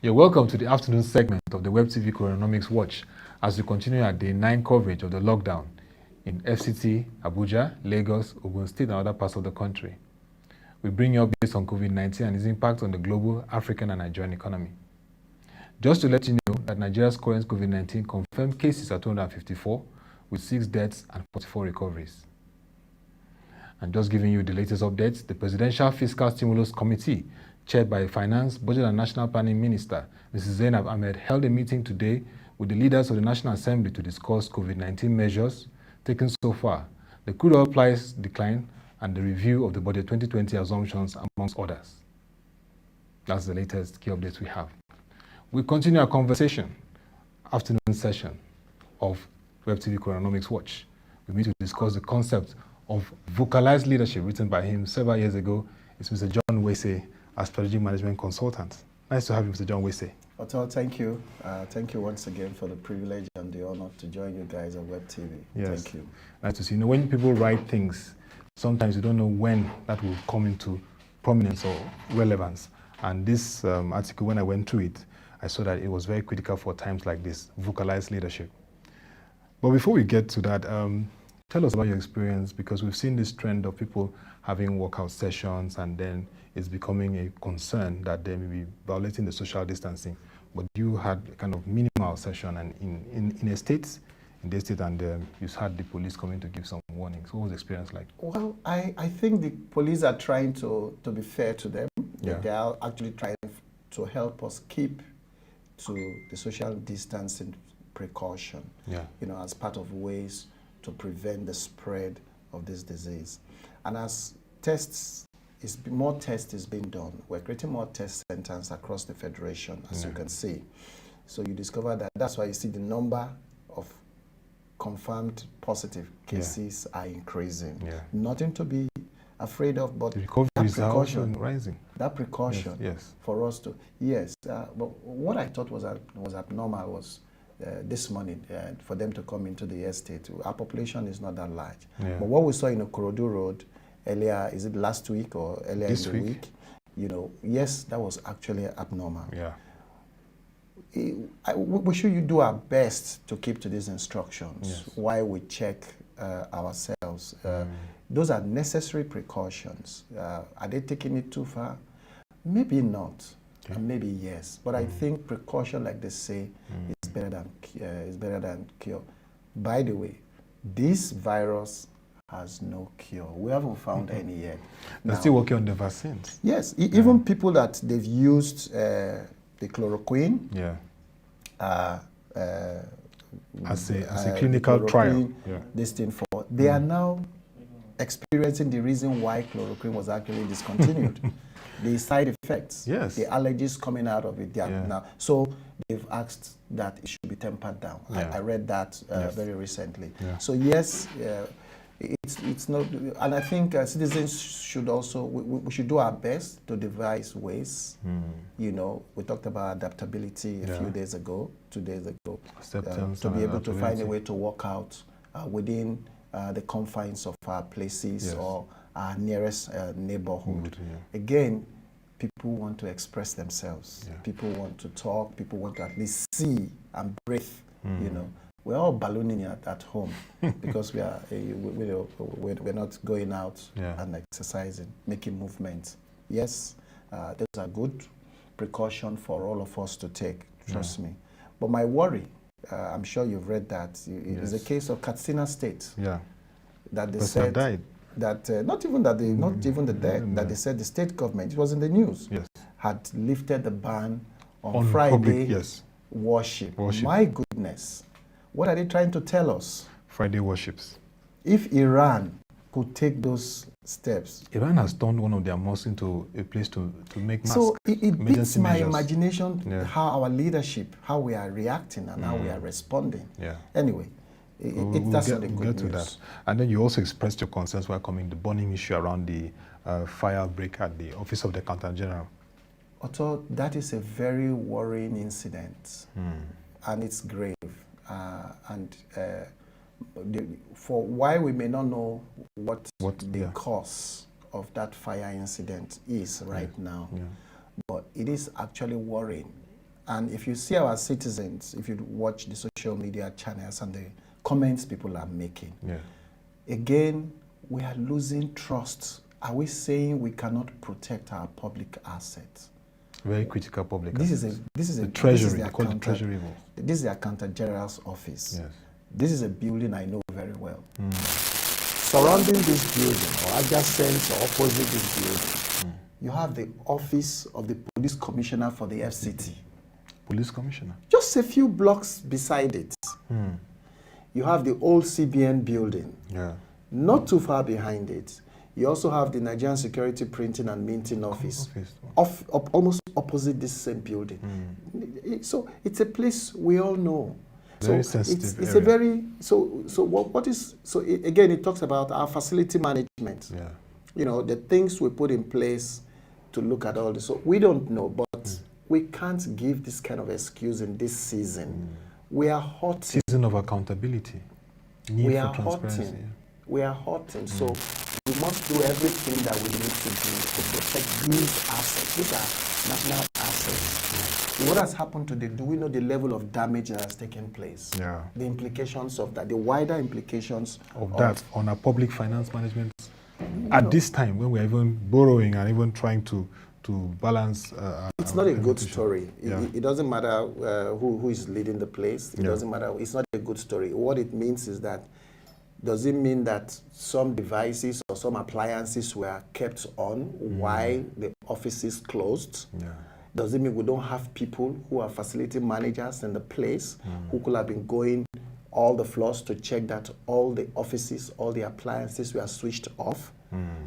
You're welcome to the afternoon segment of the Web TV Coronomics Watch as we continue our day 9 coverage of the lockdown in FCT, Abuja, Lagos, Ogun State, and other parts of the country. We bring you updates on COVID-19 and its impact on the global, African, and Nigerian economy. Just to let you know that Nigeria's current COVID-19 confirmed cases are 254, with 6 deaths and 44 recoveries. And just giving you the latest updates, the Presidential Fiscal Stimulus Committee, chaired by Finance, Budget and National Planning Minister, Mrs. Zainab Ahmed, held a meeting today with the leaders of the National Assembly to discuss COVID-19 measures taken so far, the crude oil price decline, and the review of the budget 2020 assumptions, amongst others. That's the latest key updates we have. We continue our conversation, afternoon session of Web TV Coronomics Watch. We meet to discuss the concept of vocalized leadership written by him several years ago. It's Mr. John Wese, as strategic management consultant. Nice to have you, Mr. John Wese. Otto, thank you. Thank you once again for the privilege and the honor to join you guys on Web TV. Yes. Thank you. Nice to see you. When people write things, sometimes you don't know when that will come into prominence or relevance. And this article, when I went through it, I saw that it was very critical for times like this, vocalized leadership. But before we get to that, tell us about your experience, because we've seen this trend of people having workout sessions, and then it's becoming a concern that they may be violating the social distancing. But you had a kind of minimal session, and in a state, and you had the police coming to give some warnings. What was the experience like? Well, I think the police are trying to be fair to them. Yeah. They are actually trying to help us keep to the social distancing precaution, as part of ways to prevent the spread of this disease. And as more tests is being done, we're creating more test centers across the Federation, as you can see. So you discover that that's why you see the number of confirmed positive cases are increasing. Nothing to be afraid of, but the recovery is also rising. That precaution for us to, but what I thought was abnormal was this morning for them to come into the estate. Our population is not that large. But what we saw in Okorodu Road earlier, is it last week or earlier this in the week? Yes, that was actually abnormal. We should do our best to keep to these instructions while we check ourselves. Those are necessary precautions. Are they taking it too far? Maybe not, and maybe yes. But I think precaution, like they say, is better than cure. By the way, this virus has no cure. We haven't found any yet. They're still working on the vaccines. Yes, even people that they've used the chloroquine as a clinical trial, this thing for, they are now experiencing the reason why chloroquine was actually discontinued. The side effects, the allergies coming out of it, now. So they've asked that it should be tempered down. I read that very recently. So yes, it's not, and I think citizens should also, we should do our best to devise ways. We talked about adaptability a few days ago, 2 days ago, to be able to find a way to work out within the confines of our places or our nearest neighborhood. Again, people want to express themselves. People want to talk. People want to at least see and breathe. We're all ballooning at home because we're not going out and exercising, making movements. Yes, those are good precautions for all of us to take. Trust me. But my worry, I'm sure you've read that, is the case of Katsina State. That they said died. That not even the dead. That they said the state government, it was in the news, had lifted the ban on Friday public, worship. My goodness, what are they trying to tell us? Friday worships. If Iran could take those steps, Iran has turned one of their mosques into a place to make masks. So it beats my imagination how our leadership, how we are reacting and how we are responding. Anyway. That's not a good news. That. And then you also expressed your concerns welcoming the burning issue around the fire outbreak at the Office of the Accountant General. Otto, that is a very worrying incident, and it's grave. For why we may not know what the cause of that fire incident is right now, but it is actually worrying. And if you see our citizens, if you watch the social media channels and the comments people are making, again, we are losing trust. Are we saying we cannot protect our public assets? Very critical public assets. This is the treasury. They call it treasury. This is the Accountant General's office. Yes. This is a building I know very well. Surrounding this building, or adjacent or opposite this building, you have the office of the police commissioner for the FCT. Police commissioner? Just a few blocks beside it. You have the old CBN building. Not too far behind it. You also have the Nigerian Security Printing and Minting Office. Almost opposite this same building. So it's a place we all know. Very sensitive it's a very, again, it talks about our facility management. You know, the things we put in place to look at all this. So we don't know, but we can't give this kind of excuse in this season. We are hurting. Season of accountability. Need for transparency. We are hurting. So we must do everything that we need to do to protect these assets. These are national assets. What has happened today? Do we know the level of damage that has taken place? The implications of that, the wider implications of that on our public finance management at this time when we're even borrowing and even trying to balance. It's not a good story. It doesn't matter who is leading the place. It doesn't matter. It's not a good story. What it means is that, does it mean that some devices or some appliances were kept on while the offices closed? Does it mean we don't have people who are facility managers in the place who could have been going all the floors to check that all the offices, all the appliances were switched off?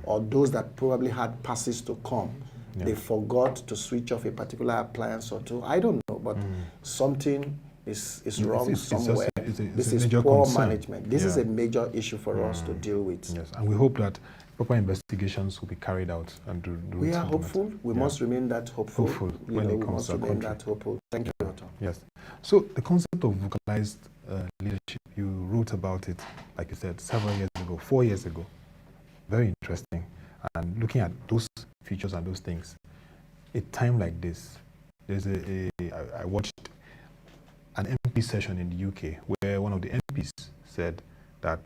Or those that probably had passes to come, they forgot to switch off a particular appliance or two? I don't know, but something is wrong somewhere. This is poor management. This is a major issue for us to deal with. Yes, and we hope that proper investigations will be carried out and do we are hopeful. We must remain that hopeful. When it comes to our country. That hopeful. Thank you, Doctor. Yes. So the concept of vocalized leadership, you wrote about it, like you said, 4 years ago. Very interesting. And looking at those features and those things, a time like this, there's I watched an MP session in the UK where one of the MPs said that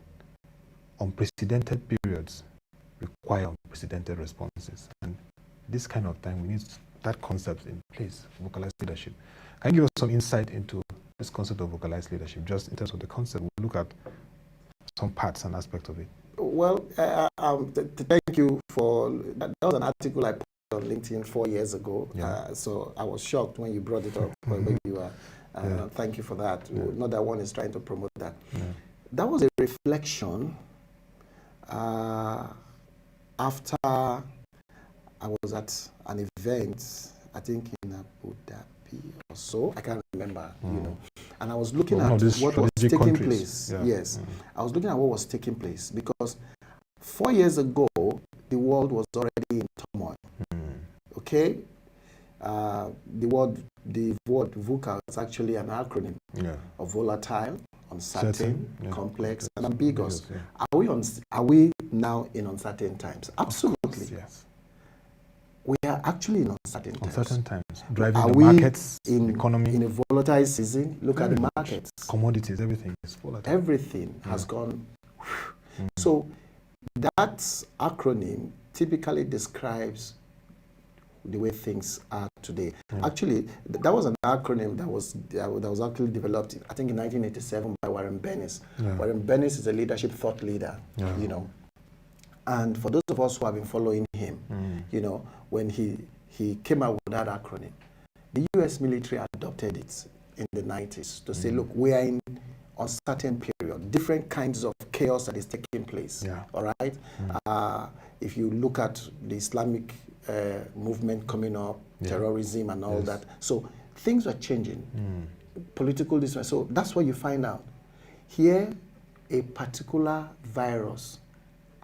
unprecedented periods require unprecedented responses. And this kind of time, we need that concept in place, vocalized leadership. Can you give us some insight into this concept of vocalized leadership, just in terms of the concept? We'll look at some parts and aspects of it. Well, thank you for that. That was an article I put on LinkedIn 4 years ago. So I was shocked when you brought it up. When you were, thank you for that. Not that one is trying to promote that. That was a reflection after I was at an event, I think in Abu Dhabi or so, I can't remember, you know, and I was looking at what was taking place. I was looking at what was taking place because 4 years ago, the world was already in turmoil. Okay? The word VUCA is actually an acronym of volatile, uncertain, complex, and ambiguous. Are we now in uncertain times? Absolutely. Yes. We are actually in uncertain times. Uncertain times. Driving the markets, in economy. In a volatile season, look at the markets. Commodities, everything is volatile. Everything has gone. So that acronym typically describes the way things are today. Actually, that was an acronym that was actually developed, I think, in 1987 by Warren Bennis. Warren Bennis is a leadership thought leader, you know. And for those of us who have been following him, you know, when he came out with that acronym, the U.S. military adopted it in the 90s to say, look, we are in uncertain period, different kinds of chaos that is taking place, all right? If you look at the Islamic movement coming up, terrorism and all that. So things are changing, political distress. So that's what you find out. Here, a particular virus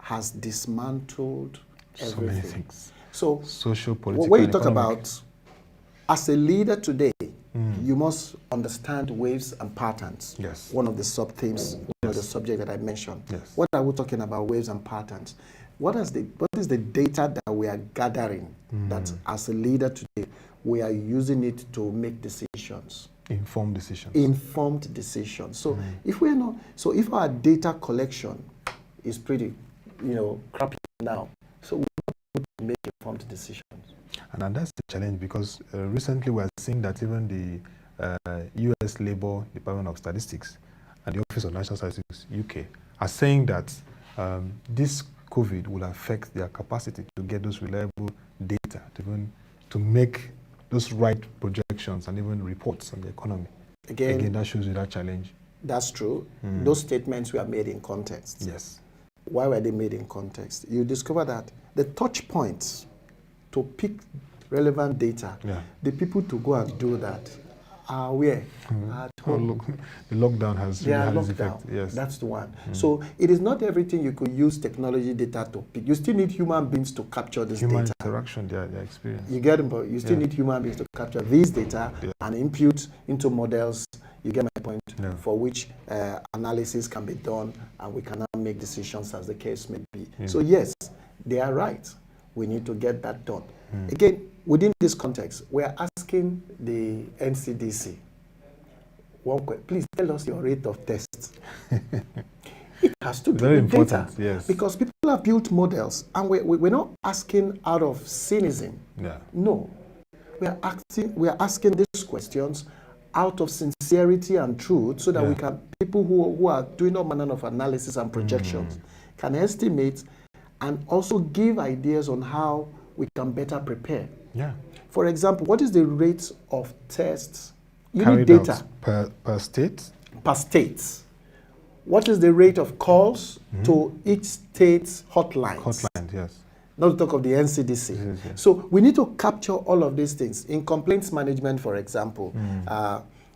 has dismantled everything. So many things. So social, political, when you talk about, as a leader today, you must understand waves and patterns. Yes. One of the sub-themes, one of the subjects that I mentioned. Yes. What are we talking about, waves and patterns? What is the data that we are gathering that as a leader today, we are using it to make decisions? decisions. Informed decisions. Informed decisions. So if we're not, so if our data collection is pretty, crappy now, so we need to make informed decisions. And that's the challenge, because recently we're seeing that even the U.S. Labor Department of Statistics and the Office of National Statistics UK are saying that this COVID will affect their capacity to get those reliable data, to make those right projections and even reports on the economy. Again, that shows you that challenge. That's true. Those statements were made in context. Yes. Why were they made in context? You discover that the touch points to pick relevant data, the people to go and do that are where? At home. The lockdown has really had its effect. Yes. That's the one. So it is not everything you could use technology data to pick. You still need human beings to capture this data. Human interaction, their experience. You get it, but you still need human beings to capture these data and impute into models. You get my point? For which analysis can be done, and we can now make decisions as the case may be. So yes, they are right. We need to get that done. Again, within this context, we're asking the NCDC, please tell us your rate of tests. It has to do Very with important, data. yes. Because people have built models, and we're not asking out of cynicism. No. We are asking these questions out of sincerity and truth, so that we can, people who are doing all manner of analysis and projections can estimate and also give ideas on how we can better prepare. For example, what is the rate of tests? You need data. Per state? Per state. What is the rate of calls to each state's hotlines? Hotlines, yes. Not to talk of the NCDC. So we need to capture all of these things. In complaints management, for example,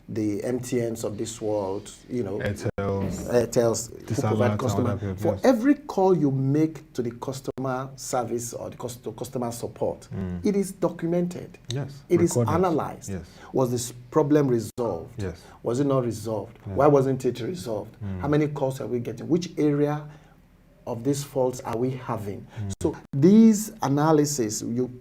the MTNs of this world, Airtels who provide customer. For every call you make to the customer service or the customer support, it is documented. It is analyzed. Was this problem resolved? Was it not resolved? Why wasn't it resolved? How many calls are we getting? Which area of these faults are we having? So these analysis, you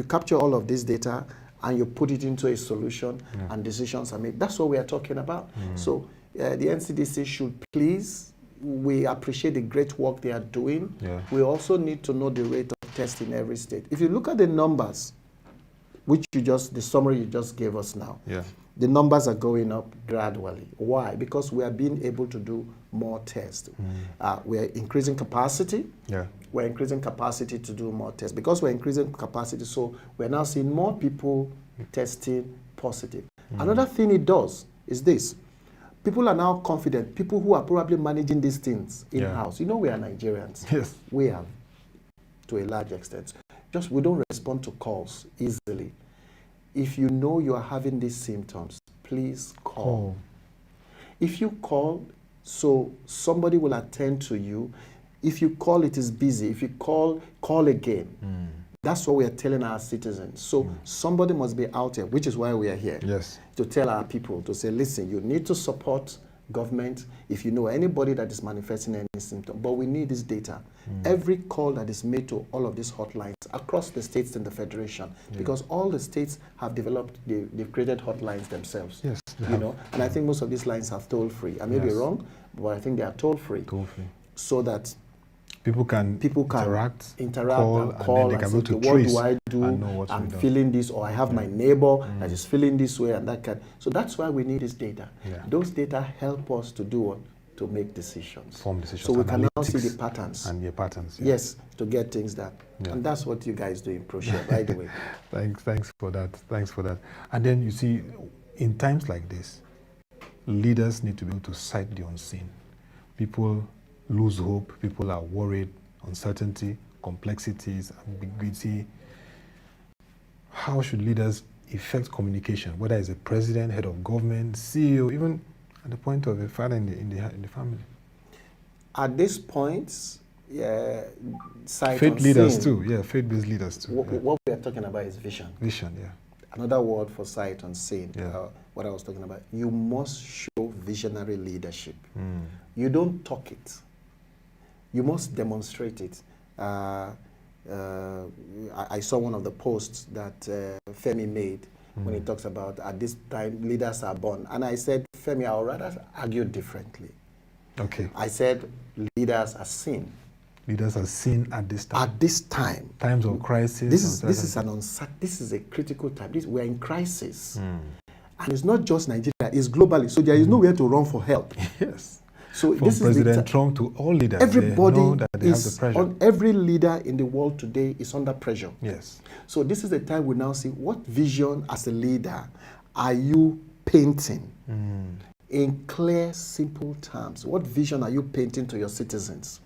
capture all of this data and you put it into a solution, and decisions are made. That's what we are talking about. So the NCDC should please, we appreciate the great work they are doing. We also need to know the rate of test in every state. If you look at the numbers, which the summary you just gave us now, the numbers are going up gradually. Why? Because we are being able to do more tests. We are increasing capacity. We're increasing capacity to do more tests. Because we're increasing capacity, so we're now seeing more people testing positive. Another thing it does is this. People are now confident. People who are probably managing these things in-house. We are Nigerians. We are, to a large extent. Just we don't respond to calls easily. If you know you are having these symptoms, please call. If you call, so somebody will attend to you. If you call, it is busy. If you call again. That's what we are telling our citizens. So somebody must be out there, which is why we are here. To tell our people, to say, listen, you need to support government if you know anybody that is manifesting any symptom. But we need this data. Every call that is made to all of these hotlines across the states and the federation, because all the states have developed, they've created hotlines themselves. And I think most of these lines are toll-free. I may be wrong, but I think they are toll-free. So that people can interact, call, and then they can go to trace what do I do? And know what I'm feeling this, or I have my neighbor that is feeling this way, and that kind. So that's why we need this data. Those data help us to do what? To make decisions. Form decisions. So we can now see the patterns. And the patterns. Yes, to get things done. And that's what you guys do in ProShare, by the way. Thanks for that. Thanks for that. And then you see, in times like this, leaders need to be able to sight the unseen. People lose hope, people are worried, uncertainty, complexities, ambiguity. How should leaders effect communication, whether it's a president, head of government, CEO, even at the point of a father in the family? At this point, sight faith leaders too, faith-based leaders too. What we are talking about is vision. Vision, Another word for sight unseen, what I was talking about. You must show visionary leadership. You don't talk it. You must demonstrate it. I saw one of the posts that Femi made when he talks about at this time leaders are born. And I said, Femi, I would rather argue differently. Okay. I said leaders are seen. Leaders are seen at this time. At this time. Times of crisis. This is a critical time. We're in crisis. And it's not just Nigeria, it's globally. So there is nowhere to run for help. Yes. So from this President Trump to all leaders, everybody they know that they have the pressure. Every leader in the world today is under pressure. Yes. So this is the time we now see what vision as a leader are you painting in clear, simple terms. What vision are you painting to your citizens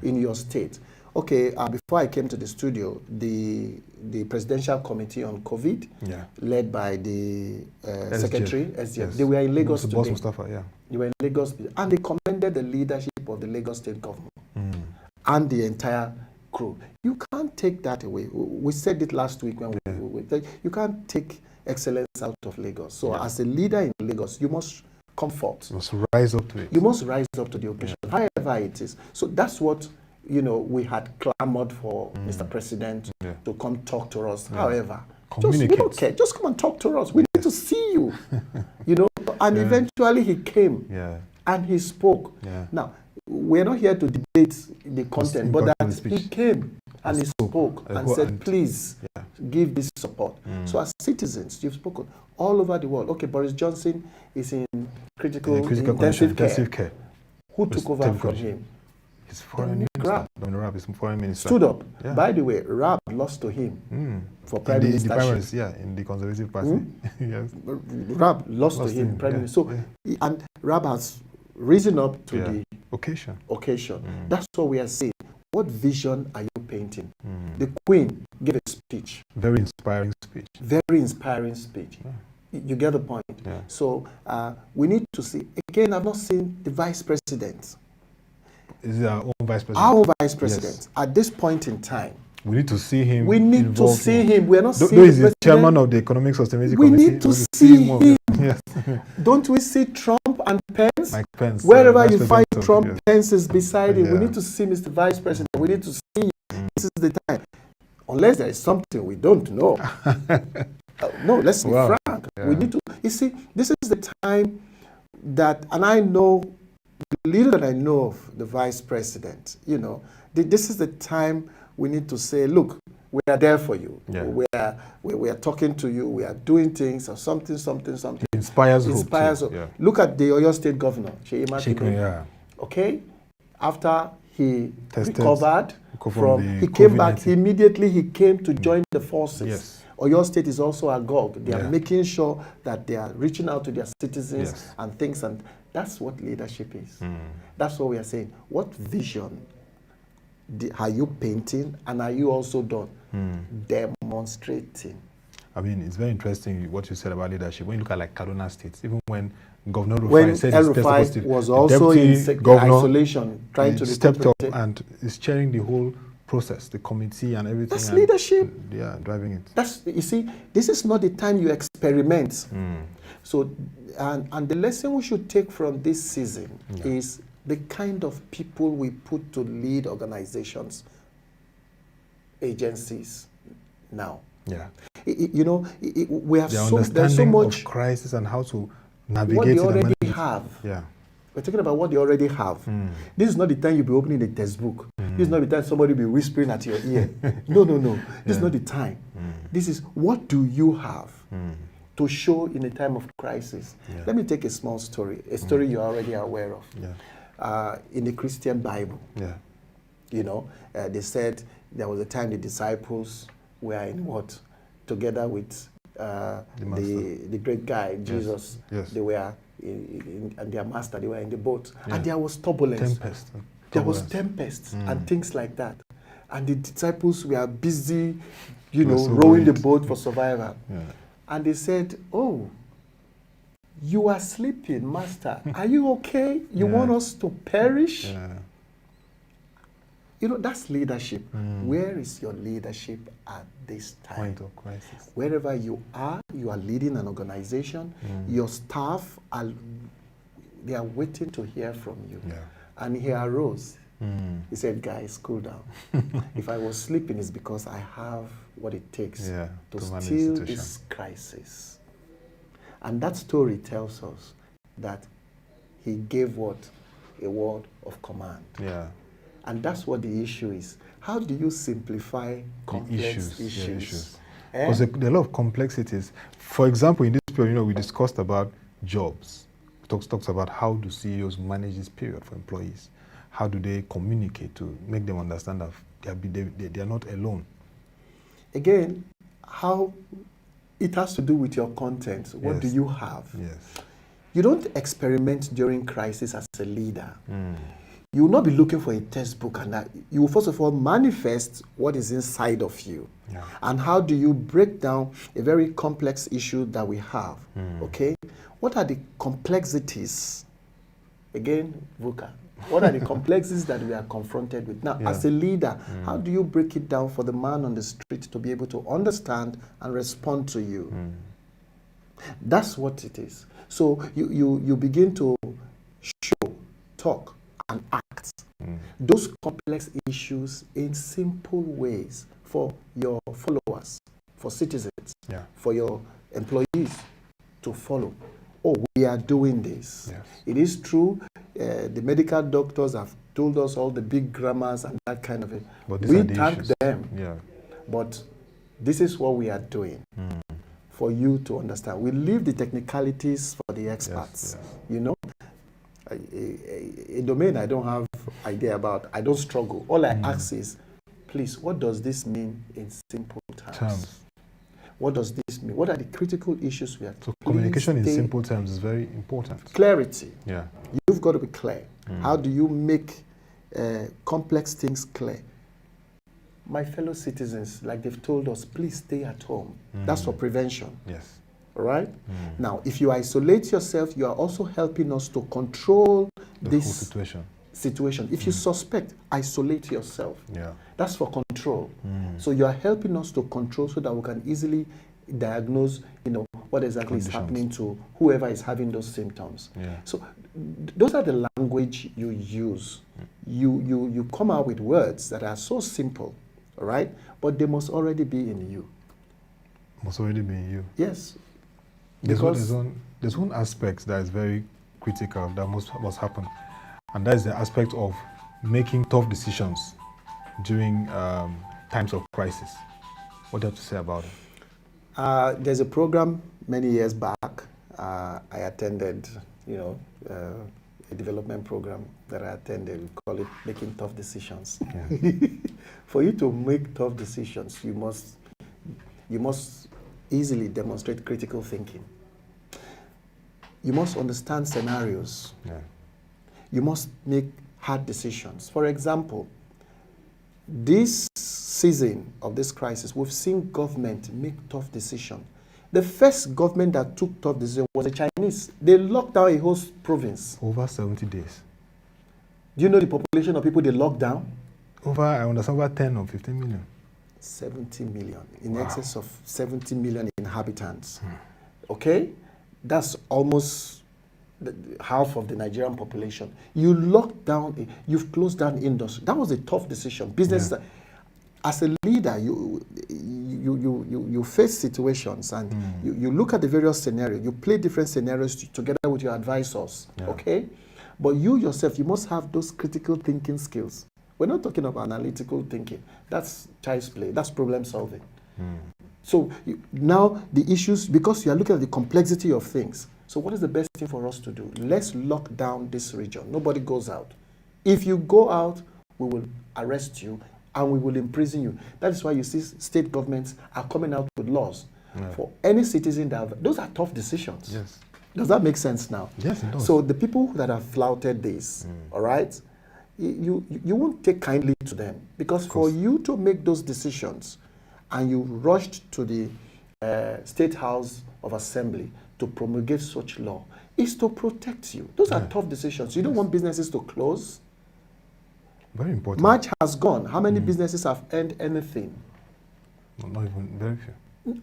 in your state? Okay, before I came to the studio, the Presidential Committee on COVID, led by the Secretary, SGF, yes. They were in Lagos today. Mustafa, They were in Lagos, and they commended the leadership of the Lagos State government and the entire crew. You can't take that away. We said it last week when you can't take excellence out of Lagos. So as a leader in Lagos, you must comfort. You must rise up to it. You must rise up to the occasion, however it is. So that's what we had clamored for Mr. President to come talk to us. However, we don't care. Just come and talk to us. We need to see you. And eventually he came and he spoke. Now, we're not here to debate the content, but that he came and he spoke and said, please give this support. So as citizens, you've spoken all over the world. Okay, Boris Johnson is in critical intensive care. Who took over from him? His foreign minister. Raab is foreign minister. Stood up. By the way, Raab lost to him for prime ministership. In the Conservative Party. Yes. Raab lost to him, prime minister. So, and Raab has risen up to the occasion. That's what we are saying. What vision are you painting? The Queen gave a speech. Very inspiring speech. Very inspiring speech. You get the point. So we need to see. Again, I've not seen the Vice President. Is it our own Vice President? Our own Vice President. Yes. At this point in time. We need to see him. We need to see him. We are not seeing the president. He's the chairman of the Economic Sustainability Committee. We need to see him. Yes. Don't we see Trump and Pence? Mike Pence. Wherever you find Trump, Pence is beside him. We need to see Mr. Vice President. We need to see him. This is the time. Unless there is something we don't know. No, let's be frank. We need to. You see, this is the time that, and I know, the little that I know of the Vice President, this is the time we need to say, look, we are there for you. We are talking to you. We are doing things or something. It inspires hope. Look at the Oyo State Governor, Seyi Makinde. Okay, after he recovered he came back immediately. He came to join the forces. Yes. Oyo State is also agog. They are making sure that they are reaching out to their citizens and things, and that's what leadership is. That's what we are saying. What vision are you painting, and are you also done demonstrating? I mean, it's very interesting what you said about leadership. When you look at like Kaduna State, even when Governor Rufai said El-Rufai was also in isolation, trying to step up and is chairing the whole process, the committee and everything. That's leadership. Driving it. You see, this is not the time you experiment. So, and the lesson we should take from this season is the kind of people we put to lead organizations, agencies now. We have there's so much of crisis and how to navigate what they already have. We're talking about what they already have. This is not the time you'll be opening a textbook. This is not the time somebody will be whispering at your ear. No. This is not the time. This is what do you have to show in a time of crisis. Let me take a small story, a story you're already aware of. In the Christian Bible, they said there was a time the disciples were in what? Together with the great guy, Jesus. They were and their master, they were in the boat. And there was turbulence. There was tempest and things like that. And the disciples were busy, rowing the boat for survival. And they said, oh, you are sleeping, master. Are you okay? You want us to perish? That's leadership. Where is your leadership at this time? Point of crisis. Wherever you are leading an organization. Your staff they are waiting to hear from you. And he arose. He said, guys, cool down. If I was sleeping, it's because I have what it takes to steal this crisis. And that story tells us that he gave what? A word of command. Yeah. And that's what the issue is. How do you simplify complex issues? Because there are a lot of complexities. For example, in this period, we discussed about jobs. Talks about how do CEOs manage this period for employees. How do they communicate to make them understand that they are not alone? Again, how it has to do with your content. What do you have? Yes. You don't experiment during crisis as a leader. You will not be looking for a textbook, and that you will first of all manifest what is inside of you. Yeah. And how do you break down a very complex issue that we have? Okay? What are the complexities? Again, VUCA. What are the complexities that we are confronted with? Now, as a leader, how do you break it down for the man on the street to be able to understand and respond to you? That's what it is. So you begin to show, talk, and act those complex issues in simple ways for your followers, for citizens, for your employees to follow. Oh, we are doing this. Yes. It is true. The medical doctors have told us all the big grammars and that kind of it. But we thank them. Yeah. But this is what we are doing for you to understand. We leave the technicalities for the experts. Yes. You know, a domain I don't have idea about, I don't struggle. All I ask is, please, what does this mean in simple terms? What does this mean? What are the critical issues we have? So communication in simple terms is very important. Clarity. Yeah. You've got to be clear. How do you make complex things clear? My fellow citizens, like they've told us, please stay at home. That's for prevention. Yes. All right? Now, if you isolate yourself, you are also helping us to control this situation. If you suspect, isolate yourself. Yeah. That's for control. So you are helping us to control so that we can easily diagnose, what exactly is happening to whoever is having those symptoms. Yeah. So those are the language you use. You come out with words that are so simple, all right? But they must already be in you. Must already be in you. Yes. There's one aspect that is very critical that must happen, and that is the aspect of making tough decisions during times of crisis. What do you have to say about it? There's a program many years back I attended, a development program that I attended. We call it Making Tough Decisions. Yeah. For you to make tough decisions, you must easily demonstrate critical thinking. You must understand scenarios. Yeah. You must make hard decisions. For example, this season of this crisis, we've seen government make tough decisions. The first government that took tough decisions was the Chinese. They locked down a whole province. Over 70 days. Do you know the population of people they locked down? I understand, over 10 or 15 million. 70 million, in excess of 70 million inhabitants. Okay? That's almost half of the Nigerian population. You locked down, you've closed down industry. That was a tough decision. Business, as a leader, you face situations and you look at the various scenarios. You play different scenarios together with your advisors, okay? But you yourself, you must have those critical thinking skills. We're not talking about analytical thinking. That's child's play. That's problem solving. So now the issues, because you are looking at the complexity of things. So what is the best thing for us to do? Let's lock down this region. Nobody goes out. If you go out, we will arrest you and we will imprison you. That is why you see state governments are coming out with laws for any citizen those are tough decisions. Yes. Does that make sense now? Yes, it does. So the people that have flouted this, all right, you won't take kindly to them, because for you to make those decisions and you rushed to the State House of Assembly to promulgate such law is to protect you. Those are tough decisions. You don't want businesses to close. Very important. March has gone. How many businesses have earned anything? Not even very few.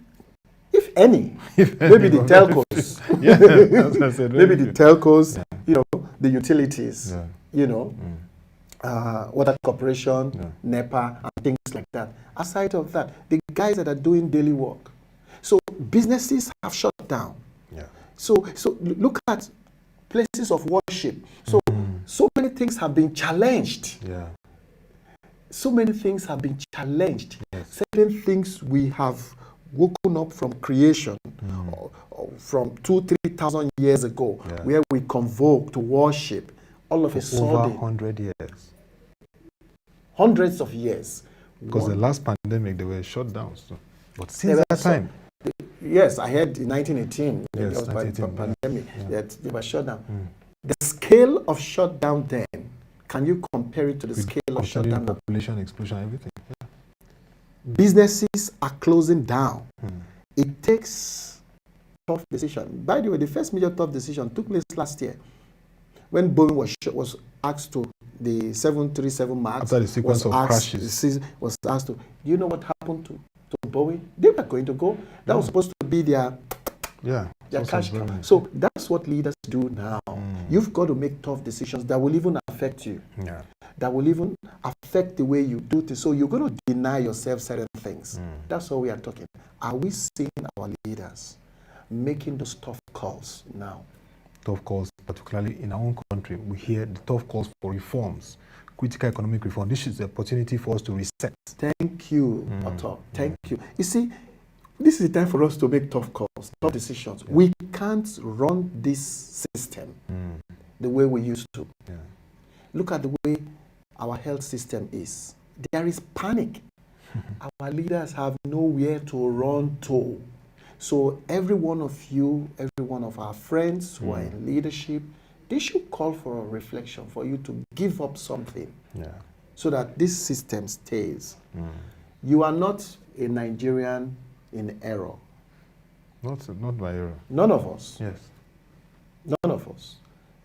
If any. Maybe the telcos. Yeah, that's what I said. Maybe the telcos, the utilities, water corporation, NEPA, and things like that. Aside of that, the guys that are doing daily work. So businesses have shut down. So look at places of worship. So many things have been challenged. Yeah. So many things have been challenged. Yes. Certain things we have woken up from creation, or from 2,000-3,000 years ago, where we convoke to worship. All of a sudden, over 100 years. Hundreds of years. Because the last pandemic, they were shut down. So. But since that time. Yes, I heard in 1918, yes, it was pandemic, that they were shut down. The scale of shutdown then, can you compare it to the scale of shutdown now? Population explosion, everything. Yeah. Businesses are closing down. It takes tough decision. By the way, the first major tough decision took place last year when Boeing was asked to, the 737 MAX after the sequence of crashes, was asked to. Do you know what happened to Boeing? They were going to go. That was supposed to be their cash cow. So that's what leaders do now. You've got to make tough decisions that will even affect you. Yeah. That will even affect the way you do things. So you're going to deny yourself certain things. That's what we are talking. Are we seeing our leaders making those tough calls now? Tough calls, particularly in our own country. We hear the tough calls for reforms, critical economic reform. This is the opportunity for us to reset. Thank you, Otto. Thank you. You see, this is the time for us to make tough calls, tough decisions. Yeah. We can't run this system the way we used to. Yeah. Look at the way our health system is. There is panic. Our leaders have nowhere to run to. So every one of you, every one of our friends who are in leadership, they should call for a reflection, for you to give up something so that this system stays. You are not a Nigerian in error. Not by error. None of us. Yes. None of us.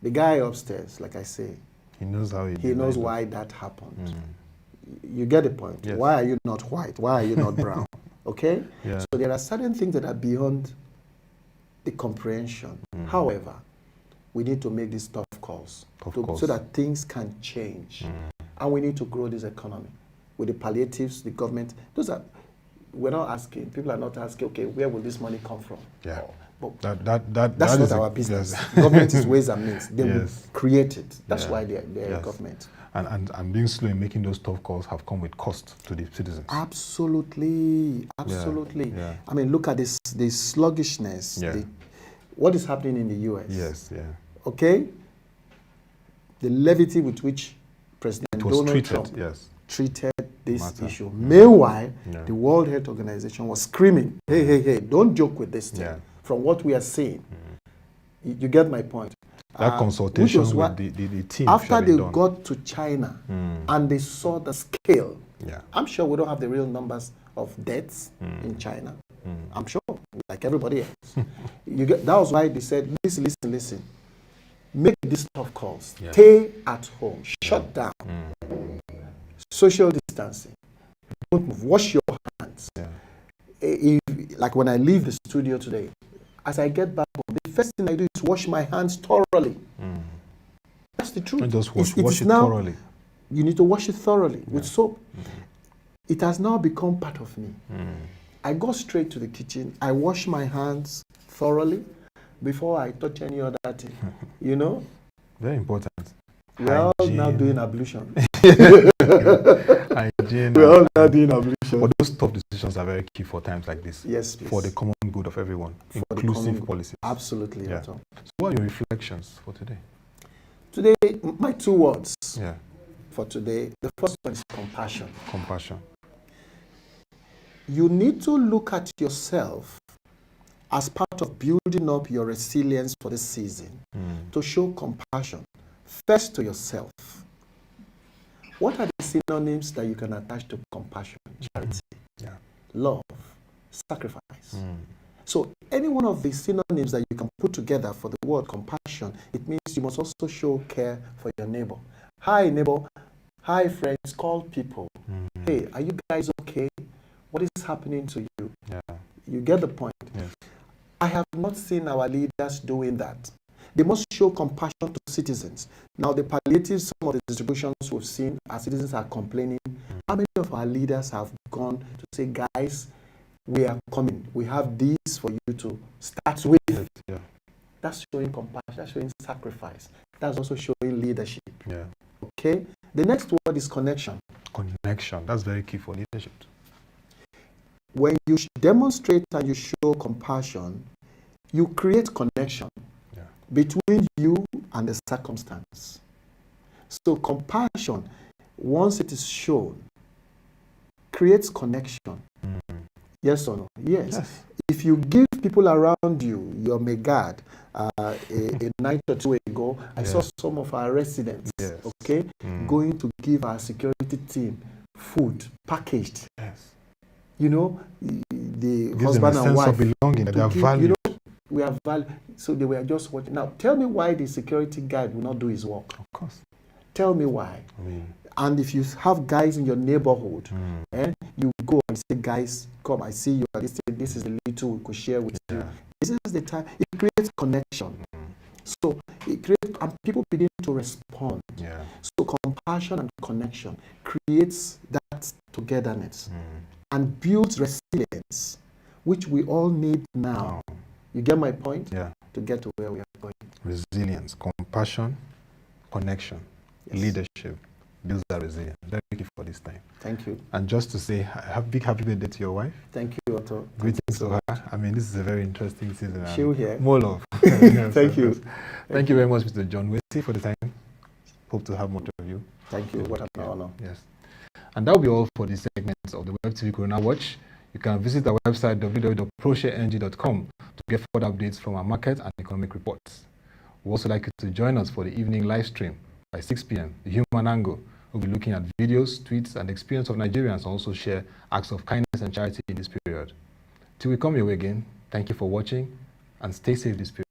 The guy upstairs, like I say, he knows how he knows why that happened. You get the point. Yes. Why are you not white? Why are you not brown? Okay? Yeah. So there are certain things that are beyond the comprehension. However, we need to make these tough calls so that things can change. And we need to grow this economy. With the palliatives, the government, we're not asking, people are not asking, okay, where will this money come from? Yeah. But that's not our business. Yes. Government is ways and means. They will create it. That's why they're a government. And being slow in making those tough calls have come with cost to the citizens. Absolutely. Absolutely. Yeah. Yeah. I mean, look at this sluggishness. Yeah. What is happening in the U.S.? Yes, yeah. Okay? The levity with which President Donald Trump treated this issue. Meanwhile, the World Health Organization was screaming, hey, don't joke with this thing. Yeah. From what we are seeing. You get my point. That consultation with the team. After they got to China and they saw the scale, I'm sure we don't have the real numbers of deaths in China. I'm sure, like everybody else. That was why they said, listen. Make these tough calls. Yeah. Stay at home. Shut down. Social distancing. Don't move. Wash your hands. Yeah. Like when I leave the studio today, as I get back home, the first thing I do is wash my hands thoroughly. That's the truth. Just wash it thoroughly. You need to wash it thoroughly with soap. It has now become part of me. I go straight to the kitchen. I wash my hands thoroughly before I touch any other thing. You know? Very important. We're all now doing ablution. Hygiene. We're all now doing ablution. But those tough decisions are very key for times like this. Yes, please. For the common good of everyone. For inclusive policies. Absolutely. Yeah. So what are your reflections for today? Today, my 2 words for today. The first one is compassion. Compassion. You need to look at yourself as part of building up your resilience for this season, to show compassion, first to yourself. What are the synonyms that you can attach to compassion? Charity, love, sacrifice. So any one of the synonyms that you can put together for the word compassion, it means you must also show care for your neighbor. Hi, neighbor. Hi, friends. Call people. Hey, are you guys okay? What is happening to you? You get the point. Yes. I have not seen our leaders doing that. They must show compassion to citizens. Now, the palliatives, some of the distributions we've seen, our citizens are complaining. How many of our leaders have gone to say, guys, we are coming. We have this for you to start with. That's showing compassion. That's showing sacrifice. That's also showing leadership. Yeah. Okay? The next word is connection. Connection. That's very key for leadership. When you demonstrate and you show compassion, you create connection between you and the circumstance. So compassion, once it is shown, creates connection. Yes or no? Yes. If you give people around you your megad, a night or two ago, I saw some of our residents, okay, going to give our security team food, packaged. You know, the husband and wife. Of belonging, they are valued. You know, we are valued. So they were just watching. Now, tell me why the security guard will not do his work. Of course. Tell me why. And if you have guys in your neighborhood, you go and say, guys, come, I see you. This is the little we could share with you. This is the time. It creates connection. So it creates, and people begin to respond. So compassion and connection creates that togetherness and builds resilience, which we all need now. You get my point? To get to where we are going. Resilience, compassion, connection, leadership builds that resilience. Very key for this time. Thank you. And just to say, big happy birthday to your wife. Thank you, Otto. Greetings to her. I mean, this is a very interesting season. She'll hear. More love. Thank you. Thank you very much, Mr. John Wesley, for the time. Hope to have more of you. Thank you. What an honor. Yes. And that will be all for this segment of the Web TV Corona Watch. You can visit our website www.proshareng.com to get further updates from our market and economic reports. We'd also like you to join us for the evening live stream by 6 p.m. The Human Angle. We'll be looking at videos, tweets, and the experience of Nigerians, and also share acts of kindness and charity in this period. Till we come your way again, thank you for watching and stay safe this period.